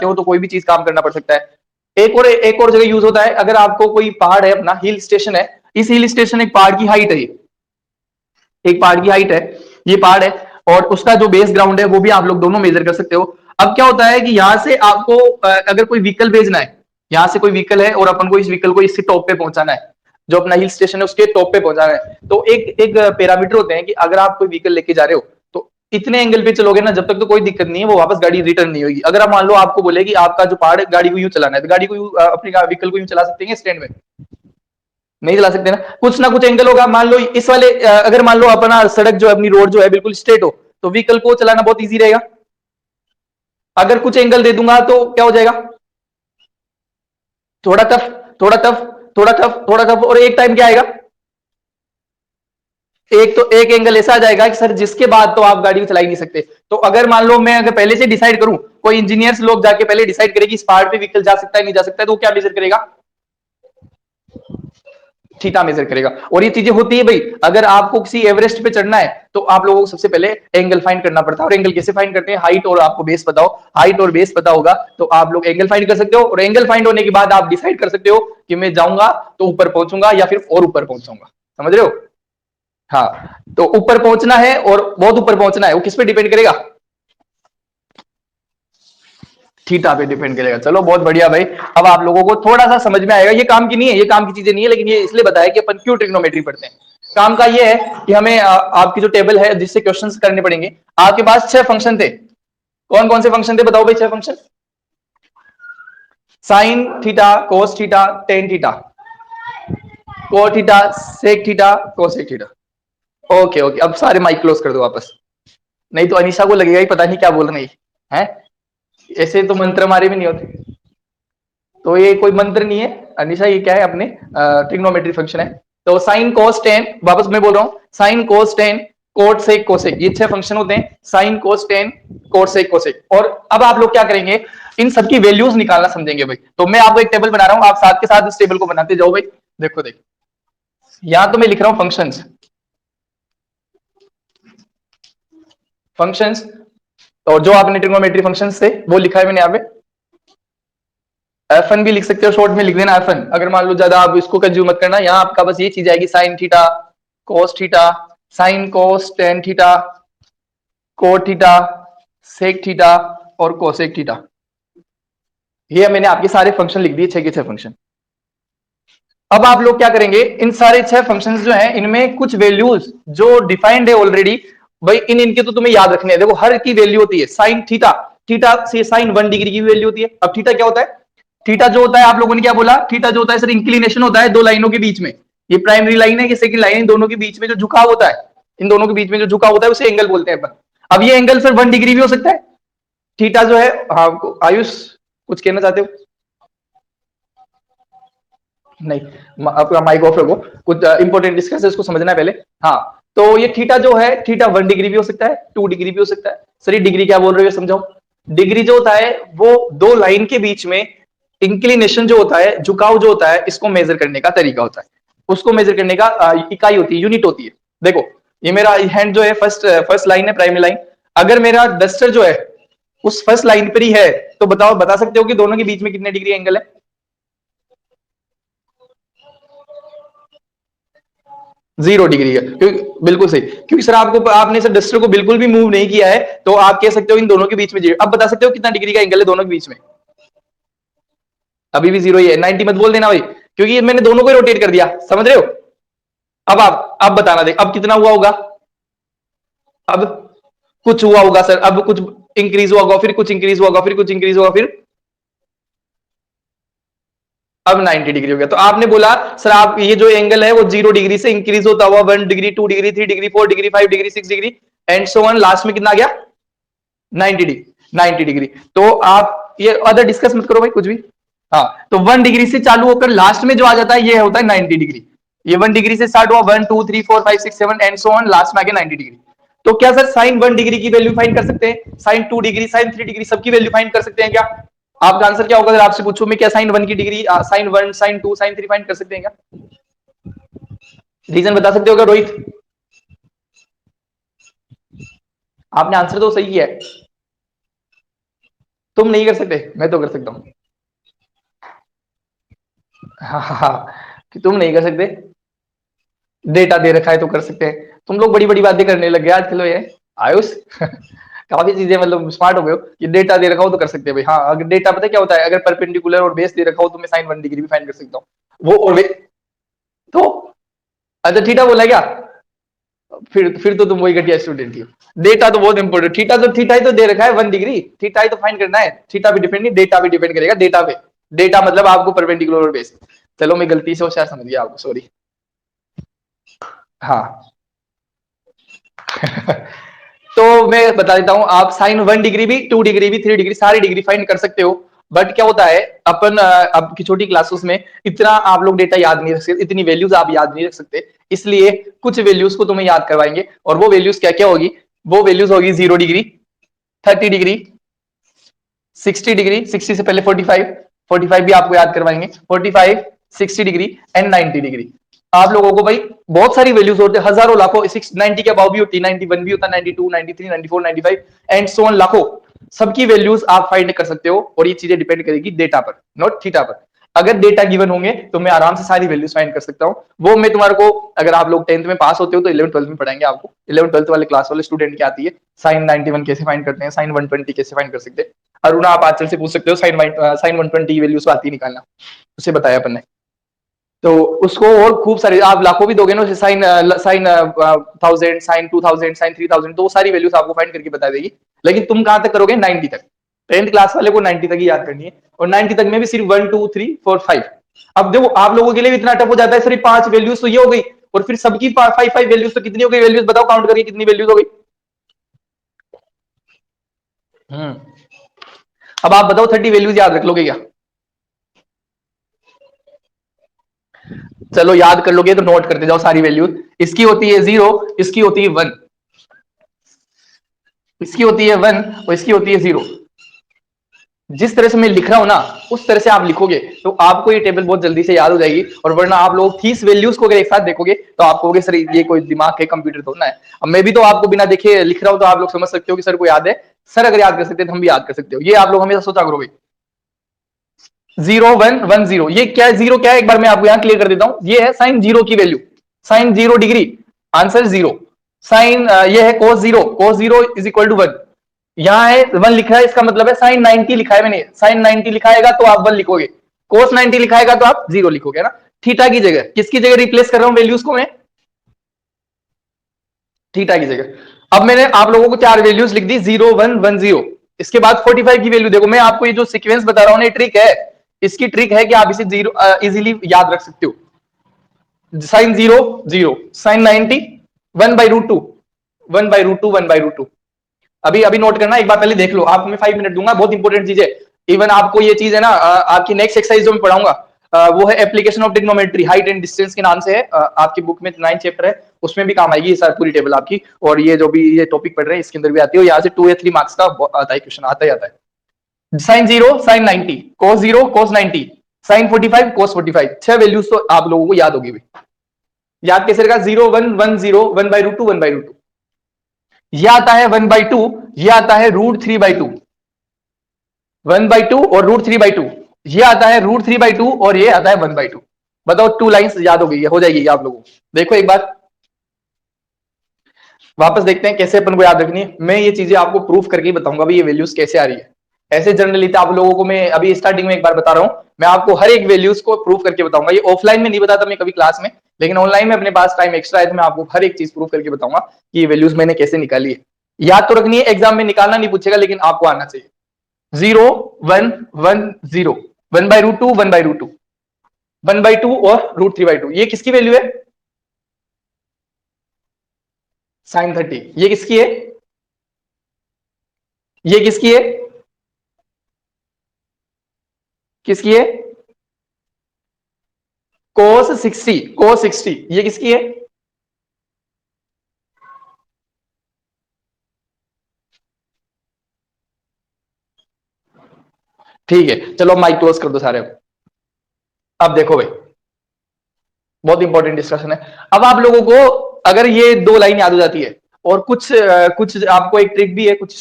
जाते हो तो कोई भी चीज काम करना पड़ सकता है। एक और जगह यूज होता है, अगर आपको कोई पहाड़ है, अपना हिल स्टेशन है, इस हिल स्टेशन एक पहाड़ की हाइट है, एक पहाड़ की हाइट है, ये पहाड़ है, और उसका जो बेस ग्राउंड है वो भी आप लोग दोनों मेजर कर सकते हो। अब क्या होता है कि यहां से आपको अगर कोई व्हीकल भेजना है, यहां से कोई व्हीकल है और अपन को इस व्हीकल को इससे टॉप पे पहुंचाना है, जो अपना हिल स्टेशन है उसके टॉप पे पहुंचाना है, तो एक एक पैरामीटर होते हैं कि अगर आप कोई व्हीकल लेके जा रहे हो तो इतने एंगल पे चलोगे ना, जब तक तो कोई दिक्कत नहीं है, वो वापस गाड़ी रिटर्न नहीं होगी। अगर आप मान लो आपको बोले कि आपका जो पहाड़ है गाड़ी को यूं चलाना है, तो गाड़ी को अपनी व्हीकल को यूं चला सकते हैं स्टैंड में, नहीं चला सकते ना कुछ एंगल होगा। मान लो इस वाले अगर मान लो अपना सड़क जो है, अपनी रोड जो है बिल्कुल स्ट्रेट हो, तो व्हीकल को चलाना बहुत इजी रहेगा। अगर कुछ एंगल दे दूंगा तो क्या हो जाएगा, थोड़ा टफ, थोड़ा टफ, थोड़ा टफ, थोड़ा टफ, और एक टाइम क्या आएगा, एक एंगल ऐसा आ जाएगा कि सर जिसके बाद तो आप गाड़ी चला ही नहीं सकते। तो अगर मान लो मैं अगर पहले से डिसाइड करूं, कोई इंजीनियर्स लोग जाके पहले डिसाइड करें कि इस पहाड़ पे व्हीकल जा सकता है नहीं जा सकता है, तो वो क्या मेजर करेगा, थीटा मेजर करेगा। और ये चीजें होती है भाई, अगर आपको किसी एवरेस्ट पे चढ़ना है तो आप लोगों को सबसे पहले एंगल फाइंड करना पड़ता है। और एंगल कैसे फाइंड करते हैं, हाइट और आपको बेस बताओ, हाइट और बेस पता होगा तो आप लोग एंगल फाइंड कर सकते हो, और एंगल फाइंड होने के बाद आप डिसाइड कर सकते हो कि मैं जाऊंगा तो ऊपर पहुंचूंगा या फिर और ऊपर पहुंचूंगा। समझ रहे हो? हाँ, तो ऊपर पहुंचना है और बहुत ऊपर पहुंचना है, वो किस पे डिपेंड करेगा, थीटा पे डिपेंड करेगा। चलो बहुत बढ़िया भाई, अब आप लोगों को थोड़ा सा समझ में आएगा। ये काम की नहीं है, ये काम की चीजें नहीं है, लेकिन ये इसलिए बताया कि अपन क्यों ट्रिग्नोमेट्री पढ़ते हैं। काम का ये है कि हमें आपकी जो टेबल है जिससे क्वेश्चंस करने पड़ेंगे, आपके पास 6 फंक्शन थे। कौन कौन से फंक्शन थे बताओ भाई, 6 function, sine theta, cos theta, tan theta, cot theta, sec theta, cosec theta. Okay okay, अब सारे माइक क्लोज कर दो वापस, नहीं तो अनिशा को लगेगा ही पता नहीं क्या बोल रही है। ऐसे तो मंत्र हमारे भी नहीं होते, तो ये कोई मंत्र नहीं है अनिशा, ये क्या है, अपने ट्रिग्नोमेट्री फंक्शन है। तो साइन कोस टेन, वापस मैं बोल रहा हूँ, sine cos tan, cot sec cosec, ये 6 फंक्शन होते हैं, sine cos tan, cot sec cosec. और अब आप लोग क्या करेंगे, इन सबकी वैल्यूज निकालना समझेंगे भाई। तो मैं आपको एक टेबल बना रहा हूं, आप साथ के साथ इस टेबल को बनाते जाओ भाई। देखो देखो, यहां तो मैं लिख रहा हूं फंक्शंस, फंक्शंस, और जो आपने ट्रिग्नोमेट्री फंक्शंस थे वो लिखा है मैंने यहाँ पे। एफ एन भी लिख सकते हो, शॉर्ट में लिख देना एफ एन, अगर मान लो ज्यादा आप इसको कंज्यूम मत करना। यहाँ आपका बस ये चीज आएगी, sine theta, cos theta, sine cos tan theta, cot theta, sec theta और कोसेक थीटा। ये मैंने आपके सारे फंक्शन लिख दिए, 6 के 6 फंक्शन। अब आप लोग क्या करेंगे, इन सारे 6 फंक्शंस जो हैं इनमें कुछ वैल्यूज जो डिफाइंड है ऑलरेडी भाई, इनके तो तुम्हें याद रखने हैं। देखो हर की वैल्यू होती है, साइन थीटा, थीटा से साइन 1 डिग्री की वैल्यू होती है। अब थीटा क्या होता है, थीटा जो होता है, आप लोगों ने क्या बोला, थीटा जो होता है सर इंक्लिनेशन होता है दो लाइनों के बीच में, ये प्राइमरी लाइन है, ये सेकंड लाइन है, इन दोनों के बीच में जो झुकाव होता है, इन दोनों के बीच में जो झुकाव होता है उसे एंगल बोलते हैं अपन। अब ये एंगल सर 1 डिग्री भी हो सकता है, थीटा जो है। हाँ आयुष, कुछ कहना चाहते हो? नहीं, आपका माइक ऑफ रखो, कुछ इंपॉर्टेंट डिस्कस है, इसको समझना है पहले। हाँ, तो ये थीटा जो है, थीटा 1 डिग्री भी हो सकता है, 2 डिग्री भी हो सकता है। सर ये डिग्री क्या बोल रहे हो समझाओ। डिग्री जो होता है वो दो लाइन के बीच में इंक्लिनेशन जो होता है, झुकाव जो होता है, इसको मेजर करने का तरीका होता है, उसको मेजर करने का इकाई होती है, यूनिट होती है। देखो ये मेरा हैंड जो है, फर्स्ट लाइन है, प्राइमरी लाइन। अगर मेरा डस्टर जो है उस फर्स्ट लाइन पर ही है, तो बताओ, बता सकते हो कि दोनों के बीच में कितने डिग्री एंगल है? 0 डिग्री है, क्योंकि बिल्कुल सही, क्योंकि सर आपको, आपने सर डस्टर को बिल्कुल भी मूव नहीं किया है, तो आप कह सकते हो इन दोनों के बीच में 0। अब बता सकते हो कितना डिग्री का एंगल है दोनों के बीच में? अभी भी 0 ही है, 90 मत बोल देना भाई, क्योंकि मैंने दोनों को रोटेट कर दिया, समझ रहे हो? अब आप अब बताना, देख अब कितना हुआ होगा, अब कुछ हुआ होगा सर, अब कुछ इंक्रीज हुआ होगा, फिर कुछ इंक्रीज हुआ होगा, फिर कुछ इंक्रीज हुआ, फिर अब 90 डिग्री हो गया। तो आपने बोला सर आप ये जो एंगल है वो 0 डिग्री से इंक्रीज होता हुआ 1 degree, 2 degree, 3 degree, 4 degree, 5 degree, 6 degree and so on, last में कितना आ गया, 90 डिग्री, 90 डिग्री। तो आप ये अदर डिस्कस मत करो भाई कुछ भी। हाँ, तो 1 डिग्री से चालू होकर लास्ट में जो आ जाता है ये होता है 90 डिग्री। ये 1 डिग्री से स्टार्ट हुआ, 1 2 3 4 5 6 7 एंड सो ऑन, लास्ट में आ गया 90 डिग्री। तो क्या सर साइन 1 डिग्री की वैल्यू फाइंड कर सकते हैं, साइन 2 डिग्री, साइन 3 डिग्री सबकी वैल्यू फाइंड कर सकते हैं क्या? आपका आंसर क्या होगा अगर आपसे पूछूं मैं, क्या साइन 1 की degree, sine 1, sine 2, sine 3 find कर सकते हैं क्या? रीजन बता सकते हो क्या रोहित? आपने आंसर तो सही किया है। तुम नहीं कर सकते, मैं तो कर सकता हूँ। हाँ हाँ हाँ, कि तुम नहीं कर सकते, डेटा दे रखा है तो कर सकते हैं। तुम लोग बड़ी बड़ी बातें करने लग गए आजकल ये आयुष। काफी चीजें मतलब स्मार्ट हो गए हो कि डेटा दे रखा हो तो कर सकते हैं भाई। हाँ, अगर डेटा पता है क्या होता है, अगर परपेंडिकुलर और बेस दे रखा हो तो मैं साइन 1 डिग्री भी फाइंड कर सकता हूँ। वो और तो अच्छा थीटा बोला क्या? फिर तो तुम वही घटिया स्टूडेंट ही हो। डेटा तो बहुत इंपॉर्टेंट, थीटा ही तो दे रखा है 1 डिग्री, थीटा ही तो फाइंड करना है। थीटा भी डिपेंड नहीं, डेटा भी डिपेंड करेगा डेटा पे। डेटा मतलब आपको परपेंडिकुलर और बेस। चलो मैं गलती से शायद समझ गया आपको, सॉरी। हाँ। तो मैं बता देता हूं, आप साइन 1 डिग्री भी, 2 डिग्री भी, 3 डिग्री, सारी डिग्री फाइंड कर सकते हो। बट क्या होता है, अपन अब की छोटी क्लासेस में इतना आप लोग डेटा याद नहीं रख सकते, इतनी वैल्यूज आप याद नहीं रख सकते। इसलिए कुछ वैल्यूज को तुम्हें याद करवाएंगे, और वो वैल्यूज क्या क्या होगी? वो वैल्यूज होगी 0 डिग्री, 30 डिग्री, 60 डिग्री, 60 से पहले 45, 45 भी आपको याद करवाएंगे, 45, 60 डिग्री एंड 90 डिग्री। आप लोगों को भाई बहुत सारी वैल्यूज होती है, हजारों लाखों, 90 के अबाव भी होती है, 91 भी होता है, 92, 93, 94, 95 एंड सो ऑन, लाखों। सबकी वैल्यूज आप फाइंड कर सकते हो, और ये चीजें डिपेंड करेगी डेटा पर, नॉट थीटा पर। अगर डेटा गिवन होंगे तो मैं आराम से सारी वैल्यूज फाइंड कर सकता हूँ। वो मैं तुम्हारे को, अगर आप लोग 10th में पास होते हो तो 11th 12th में पढ़ाएंगे आपको। 11th 12th वाले क्लास वाले स्टूडेंट की आती है, साइन 91 कैसे फाइंड करते हैं, साइन 120 कैसे फाइंड कर सकते हैं। अरुणा आप आंचल से पूछ सकते हो, साइन 120 वैल्यूज आती निकालना, उसे बताया अपन ने। तो उसको और खूब सारी आप लाखों भी दोगे ना, साइन साइन 1000, साइन 2000, साइन 3000, तो वो सारी वैल्यूज आपको फाइंड करके बता देगी। लेकिन तुम कहां तक करोगे? 90 तक। 10th क्लास वाले को 90 तक ही याद करनी है, और 90 तक में भी सिर्फ 1 2 3 4 5। अब देखो आप लोगों के लिए भी इतना टफ हो जाता है, सिर्फ 5 वैल्यूज तो ये हो गई, और फिर सबकी 5 वैल्यूज तो कितनी हो गई? वैल्यूज बताओ, काउंट करके कितनी वैल्यूज हो गई? अब आप बताओ 30 वैल्यूज याद रख लोगे क्या? चलो याद कर लोगे तो नोट करते जाओ सारी वैल्यूज। इसकी होती है 0, इसकी होती है 1, इसकी होती है 1, और इसकी होती है 0। जिस तरह से मैं लिख रहा हूं ना, उस तरह से आप लिखोगे तो आपको ये टेबल बहुत जल्दी से याद हो जाएगी। और वरना आप लोग 30 वैल्यूज को अगर एक साथ देखोगे तो आप कहोगे सर ये कोई दिमाग के कंप्यूटर थोड़ा है। अब मैं भी तो आपको बिना देखे लिख रहा हूं, तो आप लोग समझ सकते हो कि सर को याद है। सर अगर याद कर सकते हैं तो हम भी याद कर सकते हो, ये आप लोग हमेशा सोचा करोगे। 0 1 1 0, ये क्या है? 0 क्या है, एक बार मैं आपको यहां क्लियर कर देता हूं। ये है साइन 0 की value, sine 0 degree, answer 0। Sine ये है cos 0, cos 0 is equal to 1। यहाँ है 1 लिखा है, इसका मतलब है साइन 90 लिखा है मैंने, साइन 90 लिखाएगा तो आप 1 लिखोगे, कोस 90 लिखाएगा तो आप 0 लिखोगे ना। थीटा की जगह किसकी जगह रिप्लेस कर रहा हूं वैल्यूज को मैं? थीटा की जगह। अब मैंने आप लोगों को 4 वैल्यूज लिख दी, 0 1 1 0। इसके बाद 45 की वैल्यू देखो, मैं आपको ये जो सीक्वेंस बता रहा हूं ना, ट्रिक है। इसकी ट्रिक है कि आप इसे 0 इजीली याद रख सकते हो। Sine 0 0, sine 90 1/√2, 1/√2, 1/√2। अभी अभी नोट करना, एक बार पहले देख लो, आपको मैं 5 मिनट दूंगा, बहुत इंपॉर्टेंट चीज है। इवन आपको ये चीज है ना, आपकी नेक्स्ट एक्सरसाइज जो मैं पढ़ाऊंगा, वो है application of trigonometry, height and distance के नाम से है। आपकी बुक में 9 चैप्टर है, उसमें भी काम आएगी ये पूरी टेबल आपकी। और ये जो भी ये टॉपिक पढ़ रहे हैं इसके अंदर भी आती है, और यहाँ से 2 या 3 मार्क्स का आता है, क्वेश्चन आता ही आता है। साइन 0 साइन 90, कोस 0 कोस 90, साइन 45 कोस 45, 6 वैल्यूज तो आप लोगों को याद होगी भाई। याद कैसे रहेगा? 0 1 1 0, 1/√2, 1/√2। ये आता है 1/2, ये आता है √3/2, 1/2 और √3/2। ये आता है √3/2 और ये आता है 1/2। बताओ 2 लाइंस याद हो गई है, हो जाएगी आप लोगों को। देखो एक बार वापस देखते हैं कैसे अपन को याद रखनी है। मैं ये चीजें आपको प्रूफ करके बताऊंगा भाई ये वैल्यूज कैसे आ रही है। ऐसे जनरली आप लोगों को मैं अभी स्टार्टिंग में एक बार बता रहा हूं, मैं आपको हर एक वैल्यूज को प्रूफ करके बताऊंगा। ये ऑफलाइन में नहीं बताता मैं कभी क्लास में, लेकिन ऑनलाइन में अपने पास टाइम एक्स्ट्रा है तो मैं आपको हर एक चीज प्रूफ करके बताऊंगा कि ये वैल्यूज मैंने कैसे निकाली है। याद तो रखनी है, एग्जाम में निकालना नहीं पूछेगा, लेकिन आपको आना चाहिए। 0 1 1 0, 1/√2, 1/√2, 1/2 और √3/2। ये किसकी वैल्यू है? साइन 30। ये किसकी है? ये किसकी है? किसकी है? कोस 60, कोस 60 ये किसकी है? ठीक है, चलो माइक क्लोज कर दो सारे। अब देखो भाई, बहुत इंपॉर्टेंट डिस्कशन है। अब आप लोगों को अगर ये 2 लाइन याद हो जाती है, और कुछ कुछ आपको एक ट्रिक भी है, कुछ